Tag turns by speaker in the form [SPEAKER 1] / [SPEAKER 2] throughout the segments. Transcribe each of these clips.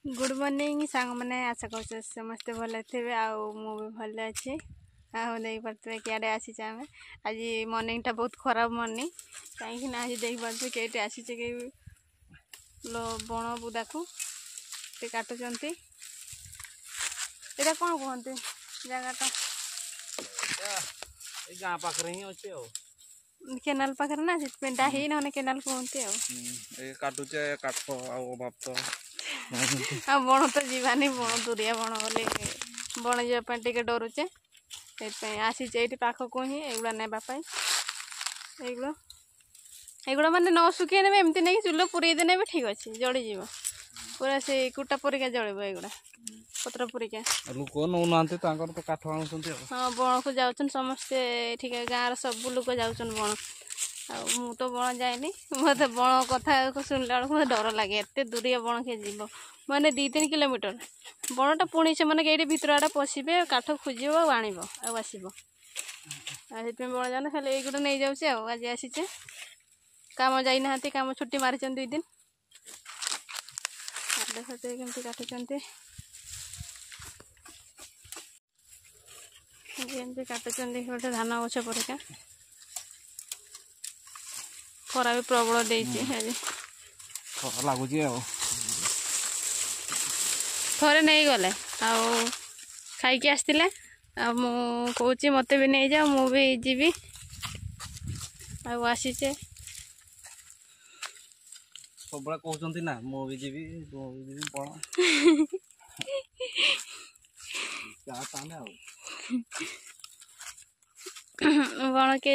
[SPEAKER 1] Good morning सांग मैंने आशा कर समस्ते भल थे भी भल अच्छे देख पारे क्या आसी आम आज मॉर्निंग टा बहुत खराब मॉर्निंग कहीं आज देख पारे कई आसी बण बुदा को काटुंट यहाँ कौन कहते जगटा
[SPEAKER 2] गाँ पाखे ही अच्छे
[SPEAKER 1] केनाल पाखे ना डाही ना केनाल कहते
[SPEAKER 2] काटुचे काठ अभाव तो
[SPEAKER 1] बण तो जीवानी बण दूरिया बण बोले बण जावाई डरुचे आसी पाखक ही एगुड़ा नापाई एगुड़ा मानने न सुखे ने एमती नहीं चूल पुरे देने भी ठीक अच्छे जड़ीज पूरा से कुटा परिका जड़ब एगुड़ा पत्र परिका
[SPEAKER 2] लोक नौना तो काठ आनु
[SPEAKER 1] हाँ बण को जाऊन समस्ते ठीक है गाँव सब लोग जाऊन बण मु तो बण जाए मत बण कथा शुणला बेलू डर लगे एत दूरिया बण के जीव मैंने 2-3 किलोमीटर बणटा पुणी से मैंने कई भितर आड़ा पशिबे काठ खोज आण आसब बण जाना खाली ये नहीं जाऊे आज आसीचे काम जाना काम छुट्टी मारी 2 दिन देखते कमी काटुंट काटुंट गोटे धान गछ परिका खरा भी प्रबल देती आज
[SPEAKER 2] लगुच
[SPEAKER 1] थरे नहीं गले खाई आसते मुझे मत भी नहीं जाओ मु भी जीवी आसीचे
[SPEAKER 2] सब कहते ना मु भी जीवी बण
[SPEAKER 1] बण के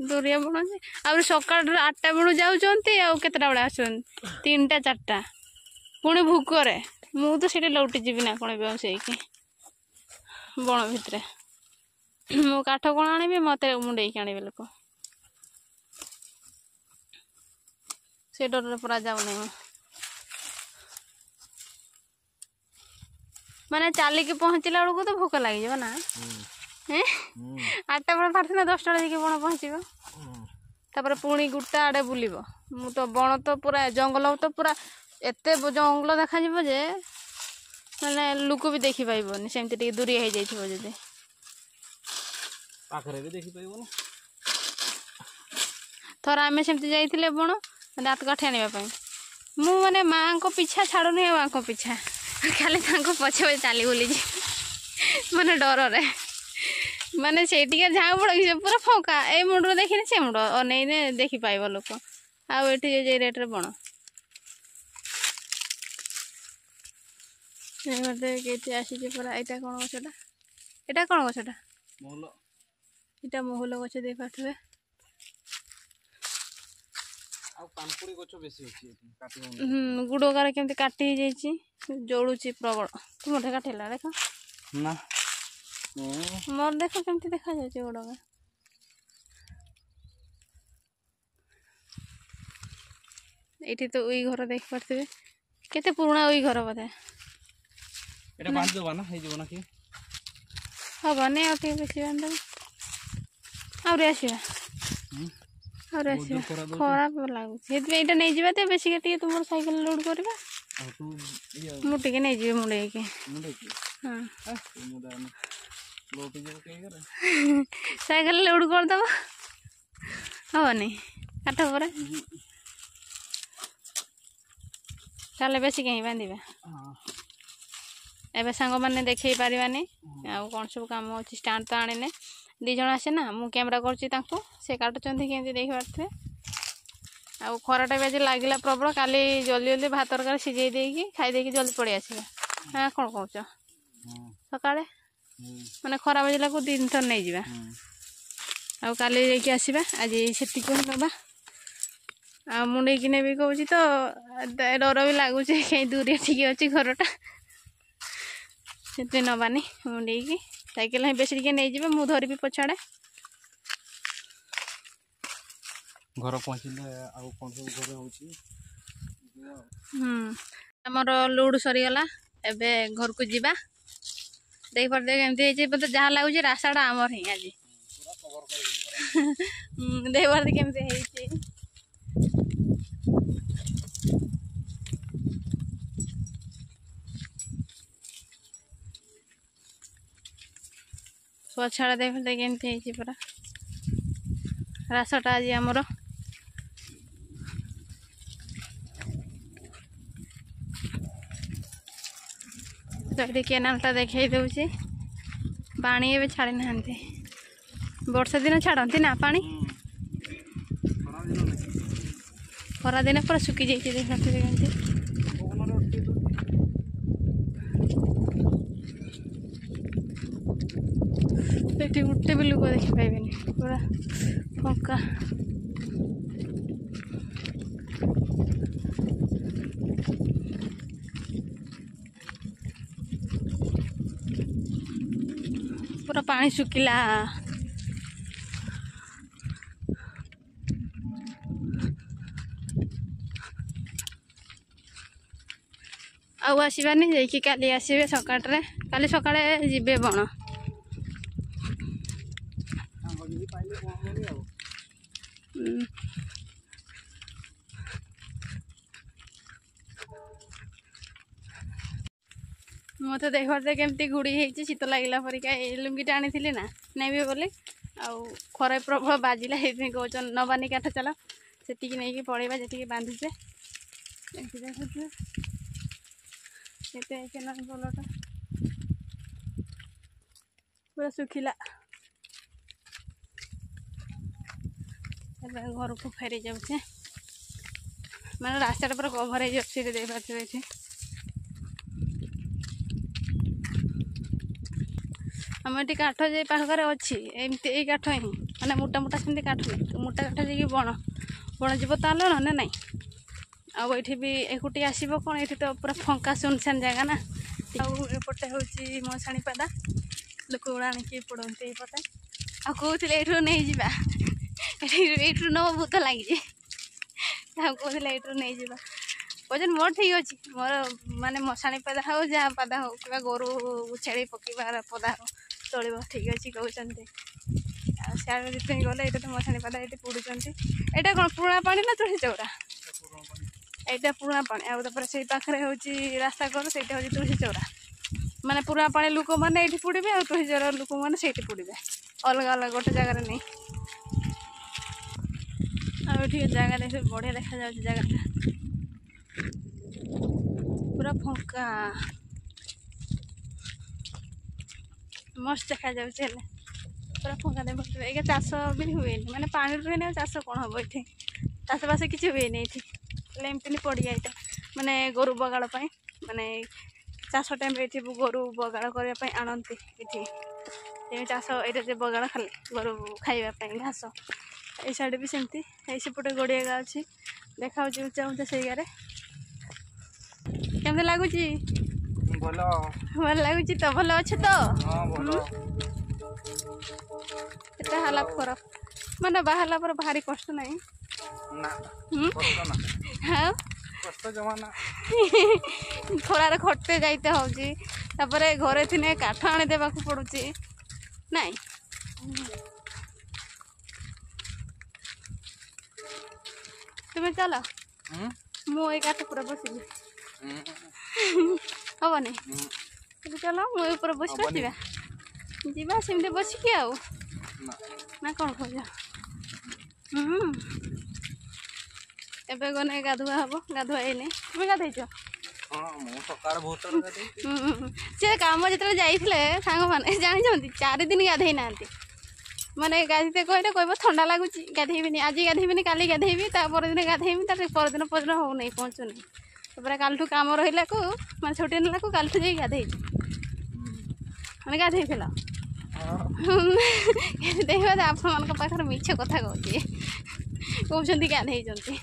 [SPEAKER 1] दूरिया बण आ सका 8टा बेलू जाऊँच केतटा बेले आस 3टा 4टा पुणी भूकरे मु तो सीटे लौटी जीवी ना कौन बेउस बण भितर मु काठ कौन आनी मत मुंडे आने लोक से डर पूरा जाऊनी माने चलिकी पहुँचला बेलू तो भोक लगे ना 8टा बेल बाहर 10टा बेले बण पहुँचर पुणी गुटा आड़े बुल मु तो बण तो पूरा जंगल तो पूरा एत जंगल देखा जे मैंने लोक भी देखी पाइबनी सेमती दूरिया हो जाइए थर आम सेमती जाइए बण दात काठी आने मु माने माँ को पीछा छाड़ूनी माँ को पीछा खाली पछे चली बुली माने डर रे माने से झाऊ पड़ पूरा फंका ए मुंड देखी से मुंड अने देखी पाइब लोक आठी रेट्रे बण आसी पूरा यहाँ कौन गछटा यहाँ कौन गछटा यहाँ महुल गछ दे पारे गुड़कार केमती काटी जोड़ुची प्रबल तुम मत काटेला देख
[SPEAKER 2] ना
[SPEAKER 1] मोर देख केमती देखा जाए गुड़का ये तो उई घर देख पारे केते पुराना उई घर बोधे हबनी आगे बेसी बांध आसवा खराब लगुच ये नहीं जावा तो बेस तुम सैकेल लोड करवा मुझे नहीं जी मुंडे हाँ सैकेल लोड करदे हेनी काठ पर चल बेस कहीं बांधा एवं सांग मैंने देखे पारानी कौन सब कम अच्छे स्टाण तो आने 2 जन आसे ना मु कैमेरा कर से काटुंट केमती देख पारे आ खराटा भी आज लगे प्रबल काली जल्दी जल्दी भात तरकारी सीझे देकी खाई जल्दी पड़े आसवा हाँ कौन कौच सका मैंने खरा बजला को 3 थर नहीं जावा आ काली आसवा आज से ना आ मुंडे कि भी कौच तो डर भी लगुच कहीं दूरिया ठीक अच्छे घरटा से नबानी मुंडे की साइकेल ही बेस नहीं जाए मु धरबी पछाड़े
[SPEAKER 2] घर पहुँचले कौन सब घर
[SPEAKER 1] होमर लोड सरीगला एबे घर को जीवा देख पारे केमती मतलब जहाँ लगुच रास्ताटा आमर ही आज देख पारे केमती ପଛଆଡ଼େ ଦେଖ କେମିତି ହେଇଛି ପୁରା ରାସଟା ଆଜି ଆମର। ତ ଏଠି କେନାଲଟା ଦେଖେଇ ଦେଉଛି। ପାଣି ଏବେ ଛାଡ଼ି ନାହାନ୍ତି। ବର୍ଷା ଦିନ ଛାଡ଼ନ୍ତି ନା ପାଣି, ଖରା ଦିନେ ପୁରା ଶୁଖି ଯାଇଛି। ଦେଖିନଥିବେ କେମିତି। ଏଠି ଗୋଟେ ବି ଲୋକ ଦେଖିପାଇବେନି, ପୁରା ଫଙ୍କା। ପୁରା ପାଣି ଶୁଖିଲା। ଆଉ ଆସିବାନି, ଯାଇକି କାଲି ଆସିବେ ସକାଳରେ। କାଲି ସକାଳେ ଯିବେ ବଣ। ମତେ ଦେଖିବାରେ କେମିତି ଘୁଡ଼ି ହେଇଛି, ଶୀତ ଲାଗିଲା ପରିକା। ଏଇ ଲୁଙ୍ଗିଟା ଆଣିଥିଲି ନା ନେବି ବୋଲି, ଆଉ ଖରା ପ୍ରବଳ ବାଜିଲା। ସେଇଥିପାଇଁ କହୁଛନ୍ତି ନବାନି କାଠ ଚାଲ, ସେତିକି ନେଇକି ପଳେଇବା ଯେତିକି ବାନ୍ଧିଛେ। ଏମିତି ଦେଖୁଛୁ କେତେ କେନାଲ ପୋଲଟା ପୁରା ଶୁଖିଲା। ଏବେ ଘରକୁ ଫେରି ଯାଉଛେ, ମାନେ ରାସ୍ତାଟା ପୁରା କଭର ହେଇଯାଉଛି। ଦେଇପାରୁଥିବେ ଏଠି। ଆମ ଏଠି କାଠ ଯେ ପାଖରେ ଅଛି, ଏମିତି ଏଇ କାଠ ହିଁ, ମାନେ ମୋଟା ମୋଟା ସେମିତି କାଠ ନାହିଁ। ମୋଟା କାଠ ଯାଇକି ବଣ ଯିବ ତାହେଲେ ନହେଲେ ନାହିଁ। ଆଉ ଏଠି ବି ଏକୁଟି ଆସିବ କ'ଣ, ଏଠି ତ ପୁରା ଫଙ୍କା ସୁନସାନ ଜାଗା ନା। ଆଉ ଏପଟେ ହେଉଛି ମଶାଣିପାଦା, ଲୋକଗୁଡ଼ା ଆଣିକି ପଡ଼ନ୍ତି ଏଇପଟେ। ଆଉ କହୁଥିଲେ ଏଇଠୁ ନେଇଯିବା, ଏଇଠୁ ନେବ ଭୂତ ଲାଗିଛି। ଆଉ କହୁଥିଲେ ଏଇଠୁ ନେଇଯିବା, କହୁଛନ୍ତି ମୋର ଠିକ୍ ଅଛି। ମୋର ମାନେ ମଶାଣିପାଦା ହଉ ଯାହା ପାଦା ହଉ, କିମ୍ବା ଗୋରୁ ଛେଳି ପକେଇବାର ପଦା ହଉ, ଚଳିବ, ଠିକ୍ ଅଛି କହୁଛନ୍ତି। ଆଉ ସିଆଡ଼େ ଯେତେବେଳେ ଗଲେ ଏଇଟା ତ ମଶାଣିପାଦା, ଏଇଠି ପୋଡ଼ୁଛନ୍ତି। ଏଇଟା କ'ଣ ପୁରୁଣା ପାଣି ନା ତୁଳସୀ ଚଉରା? এইটা পুରୁଣା ପାଣି। ଆଉ ତାପରେ ସେଇ ପାଖରେ ହେଉଛି ରାସ୍ତା କର, ସେଇଟା ହେଉଛି ତୁଳସୀ ଚଉରା। ମାନେ ପୁରୁଣା ପାଣି ଲୋକମାନେ ଏଇଠି ପୋଡ଼ିବେ, ଆଉ ତୁଳସୀ ଚଉରା ଲୋକମାନେ ସେଇଠି ପୋଡ଼ିବେ, ଅଲଗା ଅଲଗା ଗୋଟେ ଜାଗାରେ ନେଇ। ଆଉ ଏଠି ଜାଗା ଦେଖି ବଢ଼ିଆ ଦେଖାଯାଉଛି। ଜାଗାଟା ପୁରା ଫଙ୍କା, ମସ୍ତ ଦେଖାଯାଉଛି। ହେଲେ ପୁରା ଫଙ୍କା ଦେଖୁଥିବେ। ଏଇକା ଚାଷ ବି ହୁଏନି, ମାନେ ପାଣି ରୁହେନି। ଆଉ ଚାଷ କ'ଣ ହବ ଏଠି? ଚାଷବାସ କିଛି ହୁଏନି ଏଠି। ହେଲେ ଏମିତି ପଡ଼ିଆ ଏଇଟା, ମାନେ ଗୋରୁ ବଗାଳ ପାଇଁ। ମାନେ ଚାଷ ଟାଇମ୍ରେ ଏଠି ଗୋରୁ ବଗାଳ କରିବା ପାଇଁ ଆଣନ୍ତି ଏଠି। ଚାଷ ଏଇଟା ଯେ ବଗାଳ ଖାଲି ଗୋରୁ ଖାଇବା ପାଇଁ ଘାସ। ଏଇ ସାଇଡ଼୍ ବି ସେମିତି। ଏଇ ସେପଟେ ଗଡ଼ିଆ ଗା ଅଛି, ଦେଖାଯାଉଛି ଉଞ୍ଚା ଉଞ୍ଚା। ସେଇଗାରେ କେମିତି ଲାଗୁଛି?
[SPEAKER 2] ଭଲ
[SPEAKER 1] ଲାଗୁଛି ତ? ଭଲ ଅଛି ତ? ଏଟା ହେଲା ଖରାପ, ମାନେ ବାହାରିଲା ପରେ ଭାରି କଷ୍ଟ ନାହିଁ
[SPEAKER 2] ନା,
[SPEAKER 1] ଆଉ
[SPEAKER 2] କଷ୍ଟ ଜମା ନା।
[SPEAKER 1] ଖଳାରେ ଖଟତେ ଯାଇତେ ହଉଛି, ତାପରେ ଘରେ ଥିନେ କାଠ ଆଣି ଦେବାକୁ ପଡୁଛି ନାଇଁ। তুমি চলো, ମୁଁ ଏଇ କାଠ ଉପରେ ବସିବି, ହବନି? তুমি চলো, ମୁଁ ଏଇ ଉପରେ ବସି ଯିବା ଯିବା ସେମିତି ବସିକି। ଆଉ ନା କ'ଣ କହୁଛ? ଏବେ ଗନେ ଗାଧୁଆ ହବ। ଗାଧୁଆ ହେଇନି। তুমি ଗାଧେଇଛ?
[SPEAKER 2] ମୁଁ ସକାଳେ ବହୁତ ଥର ଗାଧେଇଛି।
[SPEAKER 1] ସେ କାମ ଯେତେବେଳେ ଯାଇଥିଲେ ସାଙ୍ଗମାନେ ଜାଣିଛନ୍ତି 4 ଦିନ ଗାଧେଇ ନାହାନ୍ତି। ମାନେ ଗାଧେଇତେ କହିଲେ କହିବ ଥଣ୍ଡା ଲାଗୁଛି, ଗାଧେଇବିନି, ଆଜି ଗାଧେଇବିନି, କାଲି ଗାଧେଇବି, ତା ପରଦିନ ଗାଧେଇବି, ତାପରେ ପରଦିନ ହଉନାହିଁ, ପହଞ୍ଚୁନି। ତାପରେ କାଲିଠୁ କାମ ରହିଲାକୁ, ମାନେ ଛୁଟି ନେଲାକୁ କାଲିଠୁ ଯାଇକି ଗାଧେଇଛି। ମାନେ ଗାଧେଇଥିଲ? ଦେଖିବା ଆପଣମାନଙ୍କ ପାଖରେ ମିଛ କଥା କହୁଛି, କହୁଛନ୍ତି ଗାଧେଇଛନ୍ତି।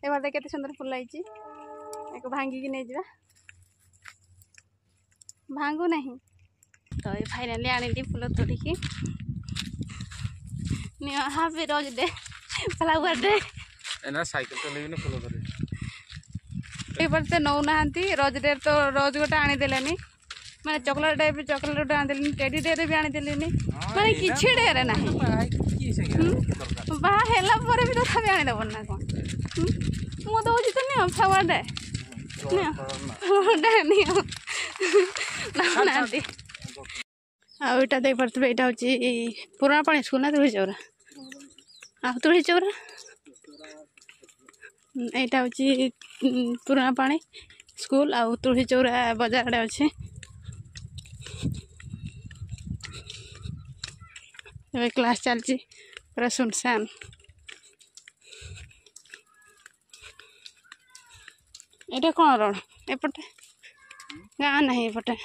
[SPEAKER 1] ଏବାଟେ କେତେ ସୁନ୍ଦର ଫୁଲ ହେଇଛି, ୟାକୁ ଭାଙ୍ଗିକି ନେଇଯିବା। ଭାଙ୍ଗୁ ନାହିଁ ତ। ଏ ଫାଇନାଲି ଆଣିଲି ଫୁଲ ତୋଳିକି। Happy rose day, flower day.
[SPEAKER 2] Cycle ଚଲେଇବିନି, ଫୁଲ ଧରିବି।
[SPEAKER 1] ଏଇପଟେ ତ ନେଉନାହାନ୍ତି। ରୋଜ ଡେ ତ ରୋଜ ଗୋଟେ ଆଣିଦେଲେନି, ମାନେ ଚକୋଲେଟ୍ ଡେ ବି ଚକୋଲେଟ୍ ଗୋଟେ ଆଣିଦେଲେନି, ଟେଡି ଡେରେ ବି ଆଣିଦେଲେନି, ମାନେ କିଛି ଡେରେ ନାହିଁ। ବାହା ହେଲା ପରେ ବି ତଥାପି ଆଣିଦେବନି ନା କ'ଣ? ମୁଁ ଦେଉଛି ତ ନିଅ ଫ୍ଲାୱାର ଡେ, ନିଅ ନିଅ, ନେଉନାହାନ୍ତି। ଆଉ ଏଇଟା ଦେଖିପାରୁଥିବେ ଏଇଟା ହେଉଛି ପୁରୁଣା ପାଣି ସ୍କୁଲ ନା ତୁଳସୀ ଚଉରା ଆଉ ତୁଳସୀ ଚଉରା ଏଇଟା ହେଉଛି ପୁରୁଣା ପାଣି ସ୍କୁଲ ଆଉ ତୁଳସୀ ଚଉରା ବଜାର ଆଡ଼େ ଅଛି। ଏବେ କ୍ଲାସ୍ ଚାଲିଛି ପୁରା ସୁନସାନ୍। ଏଇଟା କ'ଣ ରୋଡ଼ ଏପଟେ ଗାଁ ନାହିଁ ଏପଟେ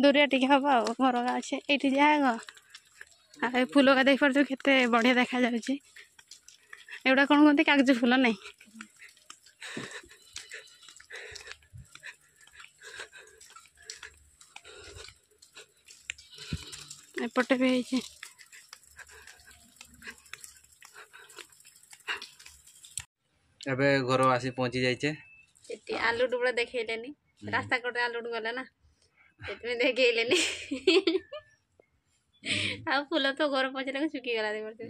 [SPEAKER 1] ଦୂରିଆ ଟିକେ ହବ ଆଉ ଘର ଗାଁ ଅଛି ଏଇଠି ଯାହା ଘର ଆଉ ଏ ଫୁଲ ଗା ଦେଖିପାରୁଥିବେ କେତେ ବଢ଼ିଆ ଦେଖାଯାଉଛି। ଏଗୁଡ଼ା କ'ଣ କୁହନ୍ତି କାଗଜ ଫୁଲ ନାହିଁ। ଏପଟେ ବି ହେଇଛି
[SPEAKER 2] ଏବେ ଘର ଆସି ପହଞ୍ଚି ଯାଇଛେ।
[SPEAKER 1] ସେଠି ଆଲୁ ଟୁକୁଡ଼ା ଦେଖେଇଲେନି ରାସ୍ତା କଡ଼ରେ ଆଲୁ ଟୁ ଗଲେ ନା ସେଥିପାଇଁ ଦେଖେଇଲେନି। ଆଉ ଫୁଲ ତ ଘର ପହଞ୍ଚିଲା ଶୁଖିଗଲା ଦେଖିପାରୁଥିବେ।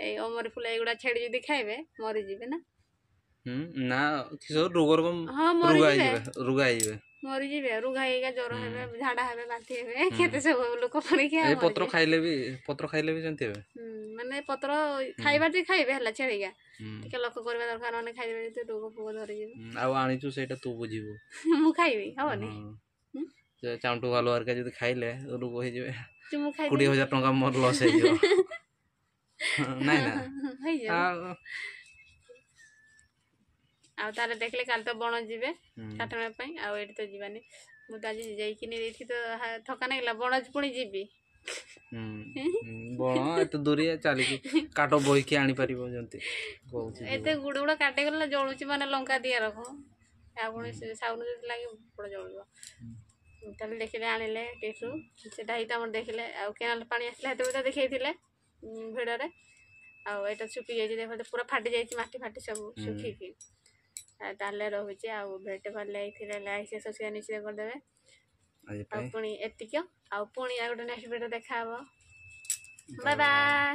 [SPEAKER 1] ଏଇ ଅମର ଫୁଲ ଏଇଗୁଡ଼ା ଛେଡ଼ି ଯଦି ଖାଇବେ ମରିଯିବେ ନା।
[SPEAKER 2] ନା ରୋଗର
[SPEAKER 1] ହଁ
[SPEAKER 2] ରୁଗା ହେଇଯିବେ
[SPEAKER 1] ମରିଯିବେ ରୁଘା ହେଇକା ଜ୍ୱର ହେବେ ଝାଡ଼ା ହେବେ ବାନ୍ତି ହେବେ କେତେ ସବୁ ଲୋକ ପରୀକ୍ଷା
[SPEAKER 2] ପତ୍ର ଖାଇଲେ ବି ସେମିତି ହେବେ।
[SPEAKER 1] ମାନେ ପତ୍ର ଖାଇବା ଯେ ଖାଇବେ ହେଲା ଛେଳିକା ଟିକେ ଲକ୍ଷ୍ୟ କରିବା ଦରକାର ମାନେ ଖାଇବେ ଯଦି ରୋଗ ଫୋଗ ଧରିଯିବ।
[SPEAKER 2] ଆଉ ଆଣିଛୁ ସେଇଟା ତୁ ବୁଝିବୁ।
[SPEAKER 1] ମୁଁ ଖାଇବି ହବନି
[SPEAKER 2] ଚାଉଁଟୁ ଭଲ ହରିକା ଯଦି ଖାଇଲେ ରୋଗ ହେଇଯିବେ।
[SPEAKER 1] ମୁଁ
[SPEAKER 2] 20,000 ଟଙ୍କା ମୋର ଲସ୍ ହେଇଯିବ। ନାଇଁ ନା
[SPEAKER 1] ଆଉ ତାହେଲେ ଦେଖିଲେ କାଲି ତ ବଣ ଯିବେ କାଟଣା ପାଇଁ ଆଉ ଏଠି ତ ଯିବାନି। ମୁଁ ତ ଆଜି ଯାଇକିନି ଏଇଠି ତ ଥକା ନାଗିଲା ବଣ ପୁଣି ଯିବି।
[SPEAKER 2] ବଣ ଏତେ ଦୂରିଆ ଚାଲିକି କାଠ ବୋହିକି ଆଣିପାରିବ ଯେମିତି
[SPEAKER 1] ଏତେ ଗୁଡ଼ ଗୁଡ଼ କାଟିଗଲେ ଜଳୁଛି ମାନେ ଲଙ୍କା ଦିଆ ରଖ ଆଉ ପୁଣି ସାଉନ ଯଦି ଲାଗି ବଡ଼ ଜଳିବ। ତାହେଲେ ଦେଖିଲେ ଆଣିଲେ ଏଠୁ ସେଇଟା ହେଇତ ଆମର ଦେଖିଲେ ଆଉ କେନାଲ ପାଣି ଆସିଲା ସେତେବେଳେ ତ ଦେଖେଇଥିଲେ ଭିଡ଼ରେ। ଆଉ ଏଇଟା ଶୁଖି ଯାଇଛି ଦେଖ ପୁରା ଫାଟି ଯାଇଛି ମାଟି ଫାଟି ସବୁ ଶୁଖିକି। ତାହେଲେ ରହୁଛି ଆଉ ଭେଟ ଭଲ ହେଇଥିଲେ ଲାଇକ୍ ସବସ୍କ୍ରାଇବ୍ ନିଶ୍ଚୟ କରିଦେବେ। ଆଉ ପୁଣି ଏତିକି ଆଉ ପୁଣି ଆଉ ଗୋଟେ ନେକ୍ସଟ ଭିଡ଼ିଓ ଦେଖାହବ। Bye bye.